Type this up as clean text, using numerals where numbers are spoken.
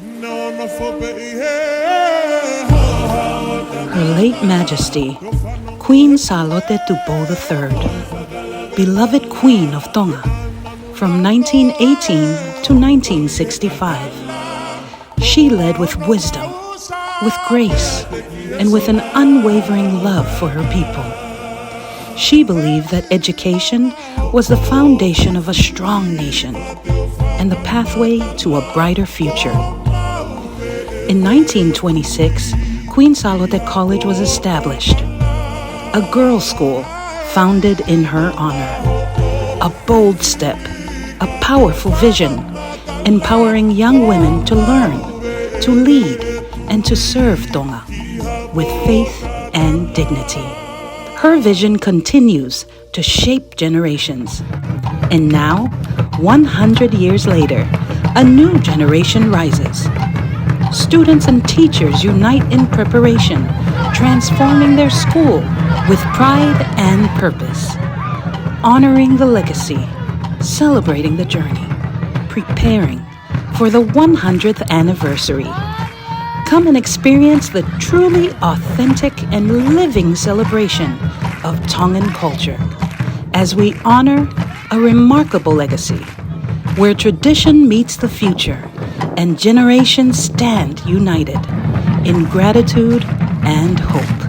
Her late Majesty, Queen Salote Tupou III, beloved Queen of Tonga, from 1918 to 1965. She led with wisdom, with grace, and with an unwavering love for her people. She believed that education was the foundation of a strong nation and the pathway to a brighter future. In 1926, Queen Salote College was established, a girls' school founded in her honor. A bold step, a powerful vision, empowering young women to learn, to lead, and to serve Tonga with faith and dignity. Her vision continues to shape generations. And now, 100 years later, a new generation rises. Students and teachers unite in preparation, transforming their school with pride and purpose, honoring the legacy, celebrating the journey, preparing for the 100th anniversary. Come and experience the truly authentic and living celebration of Tongan culture as we honor a remarkable legacy where tradition meets the future and generations stand united in gratitude and hope.